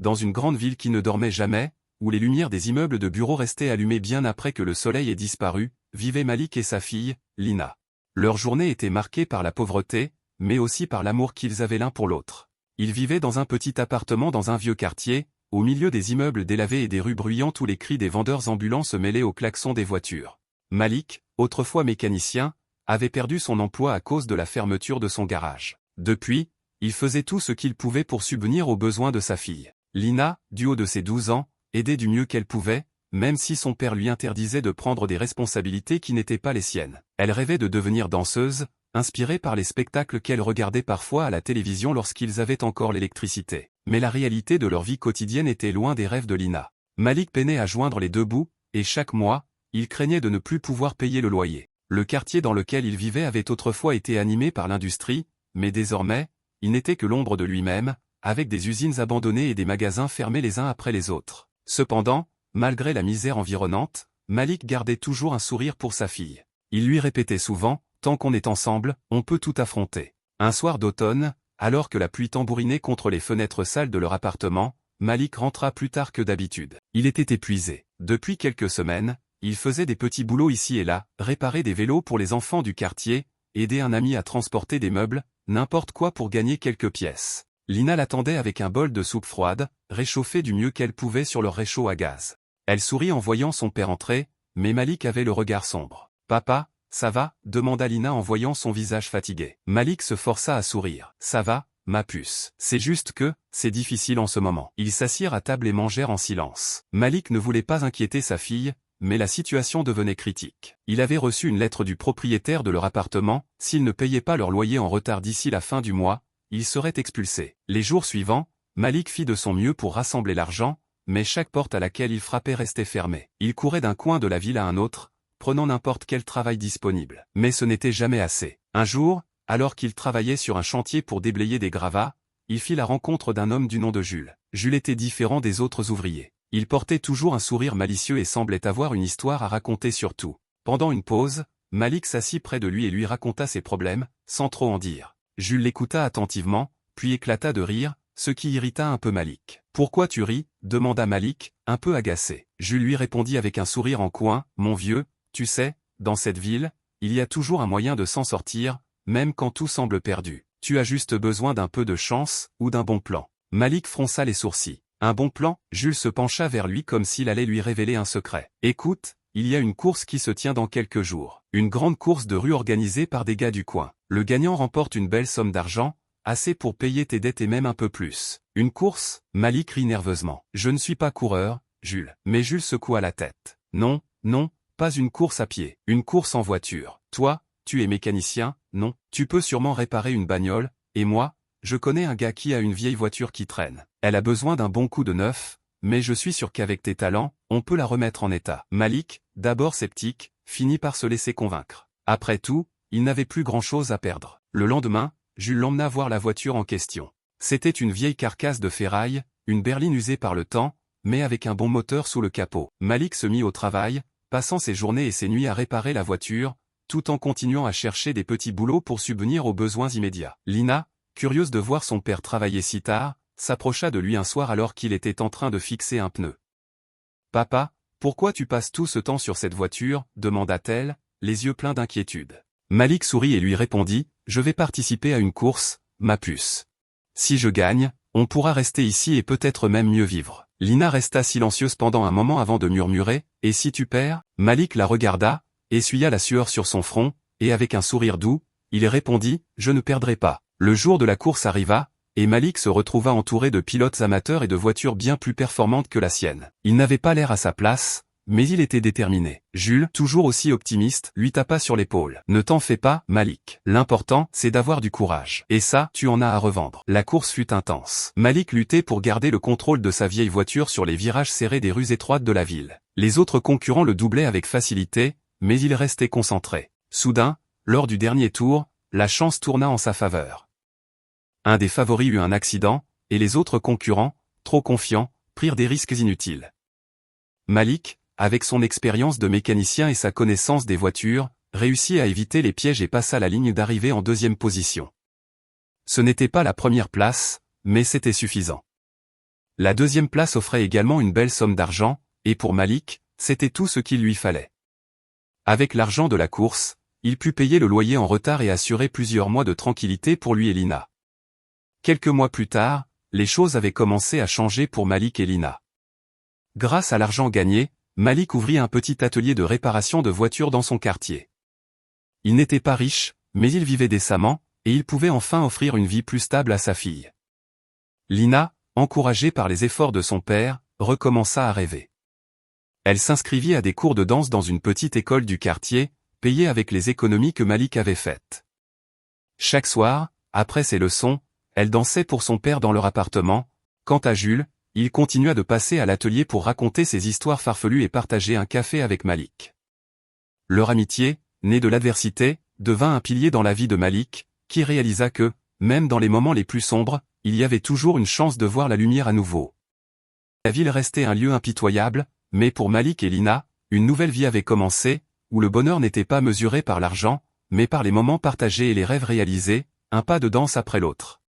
Dans une grande ville qui ne dormait jamais, où les lumières des immeubles de bureaux restaient allumées bien après que le soleil ait disparu, vivaient Malik et sa fille, Lina. Leur journée était marquée par la pauvreté, mais aussi par l'amour qu'ils avaient l'un pour l'autre. Ils vivaient dans un petit appartement dans un vieux quartier, au milieu des immeubles délavés et des rues bruyantes où les cris des vendeurs ambulants se mêlaient aux klaxons des voitures. Malik, autrefois mécanicien, avait perdu son emploi à cause de la fermeture de son garage. Depuis, il faisait tout ce qu'il pouvait pour subvenir aux besoins de sa fille. Lina, du haut de ses 12 ans, aidait du mieux qu'elle pouvait, même si son père lui interdisait de prendre des responsabilités qui n'étaient pas les siennes. Elle rêvait de devenir danseuse, inspirée par les spectacles qu'elle regardait parfois à la télévision lorsqu'ils avaient encore l'électricité. Mais la réalité de leur vie quotidienne était loin des rêves de Lina. Malik peinait à joindre les deux bouts, et chaque mois, il craignait de ne plus pouvoir payer le loyer. Le quartier dans lequel il vivait avait autrefois été animé par l'industrie, mais désormais, il n'était que l'ombre de lui-même, avec des usines abandonnées et des magasins fermés les uns après les autres. Cependant, malgré la misère environnante, Malik gardait toujours un sourire pour sa fille. Il lui répétait souvent, « Tant qu'on est ensemble, on peut tout affronter ». Un soir d'automne, alors que la pluie tambourinait contre les fenêtres sales de leur appartement, Malik rentra plus tard que d'habitude. Il était épuisé. Depuis quelques semaines, il faisait des petits boulots ici et là, réparer des vélos pour les enfants du quartier, aider un ami à transporter des meubles, n'importe quoi pour gagner quelques pièces. Lina l'attendait avec un bol de soupe froide, réchauffée du mieux qu'elle pouvait sur leur réchaud à gaz. Elle sourit en voyant son père entrer, mais Malik avait le regard sombre. « Papa, ça va ?» demanda Lina en voyant son visage fatigué. Malik se força à sourire. « Ça va, ma puce. C'est juste que, c'est difficile en ce moment. » Ils s'assirent à table et mangèrent en silence. Malik ne voulait pas inquiéter sa fille, mais la situation devenait critique. Il avait reçu une lettre du propriétaire de leur appartement, s'ils ne payaient pas leur loyer en retard d'ici la fin du mois, ils seraient expulsés. Les jours suivants, Malik fit de son mieux pour rassembler l'argent, mais chaque porte à laquelle il frappait restait fermée. Il courait d'un coin de la ville à un autre, prenant n'importe quel travail disponible. Mais ce n'était jamais assez. Un jour, alors qu'il travaillait sur un chantier pour déblayer des gravats, il fit la rencontre d'un homme du nom de Jules. Jules était différent des autres ouvriers. Il portait toujours un sourire malicieux et semblait avoir une histoire à raconter sur tout. Pendant une pause, Malik s'assit près de lui et lui raconta ses problèmes, sans trop en dire. Jules l'écouta attentivement, puis éclata de rire, ce qui irrita un peu Malik. « Pourquoi tu ris ?» demanda Malik, un peu agacé. Jules lui répondit avec un sourire en coin, « Mon vieux, tu sais, dans cette ville, il y a toujours un moyen de s'en sortir, même quand tout semble perdu. Tu as juste besoin d'un peu de chance, ou d'un bon plan. » Malik fronça les sourcils. Un bon plan, Jules se pencha vers lui comme s'il allait lui révéler un secret. « Écoute, il y a une course qui se tient dans quelques jours. Une grande course de rue organisée par des gars du coin. Le gagnant remporte une belle somme d'argent, assez pour payer tes dettes et même un peu plus. Une course ?» Malik rit nerveusement. « Je ne suis pas coureur, Jules. » Mais Jules secoua la tête. « Non, non, pas une course à pied. Une course en voiture. Toi, tu es mécanicien, non? Tu peux sûrement réparer une bagnole, et moi, je connais un gars qui a une vieille voiture qui traîne. Elle a besoin d'un bon coup de neuf, mais je suis sûr qu'avec tes talents, on peut la remettre en état. » Malik, d'abord sceptique, finit par se laisser convaincre. Après tout, il n'avait plus grand-chose à perdre. Le lendemain, Jules l'emmena voir la voiture en question. C'était une vieille carcasse de ferraille, une berline usée par le temps, mais avec un bon moteur sous le capot. Malik se mit au travail, passant ses journées et ses nuits à réparer la voiture, tout en continuant à chercher des petits boulots pour subvenir aux besoins immédiats. Lina, curieuse de voir son père travailler si tard, s'approcha de lui un soir alors qu'il était en train de fixer un pneu. « Papa, pourquoi tu passes tout ce temps sur cette voiture ?» demanda-t-elle, les yeux pleins d'inquiétude. Malik sourit et lui répondit, « Je vais participer à une course, ma puce. Si je gagne, on pourra rester ici et peut-être même mieux vivre. » Lina resta silencieuse pendant un moment avant de murmurer, « Et si tu perds ?» Malik la regarda, essuya la sueur sur son front, et avec un sourire doux, il répondit, « Je ne perdrai pas. » Le jour de la course arriva, et Malik se retrouva entouré de pilotes amateurs et de voitures bien plus performantes que la sienne. Il n'avait pas l'air à sa place, mais il était déterminé. Jules, toujours aussi optimiste, lui tapa sur l'épaule. « Ne t'en fais pas, Malik. L'important, c'est d'avoir du courage. Et ça, tu en as à revendre. » La course fut intense. Malik luttait pour garder le contrôle de sa vieille voiture sur les virages serrés des rues étroites de la ville. Les autres concurrents le doublaient avec facilité, mais il restait concentré. Soudain, lors du dernier tour, la chance tourna en sa faveur. Un des favoris eut un accident, et les autres concurrents, trop confiants, prirent des risques inutiles. Malik, avec son expérience de mécanicien et sa connaissance des voitures, réussit à éviter les pièges et passa la ligne d'arrivée en deuxième position. Ce n'était pas la première place, mais c'était suffisant. La deuxième place offrait également une belle somme d'argent, et pour Malik, c'était tout ce qu'il lui fallait. Avec l'argent de la course, il put payer le loyer en retard et assurer plusieurs mois de tranquillité pour lui et Lina. Quelques mois plus tard, les choses avaient commencé à changer pour Malik et Lina. Grâce à l'argent gagné, Malik ouvrit un petit atelier de réparation de voitures dans son quartier. Il n'était pas riche, mais il vivait décemment, et il pouvait enfin offrir une vie plus stable à sa fille. Lina, encouragée par les efforts de son père, recommença à rêver. Elle s'inscrivit à des cours de danse dans une petite école du quartier, payée avec les économies que Malik avait faites. Chaque soir, après ses leçons, elle dansait pour son père dans leur appartement. Quant à Jules, il continua de passer à l'atelier pour raconter ses histoires farfelues et partager un café avec Malik. Leur amitié, née de l'adversité, devint un pilier dans la vie de Malik, qui réalisa que, même dans les moments les plus sombres, il y avait toujours une chance de voir la lumière à nouveau. La ville restait un lieu impitoyable, mais pour Malik et Lina, une nouvelle vie avait commencé, où le bonheur n'était pas mesuré par l'argent, mais par les moments partagés et les rêves réalisés, un pas de danse après l'autre.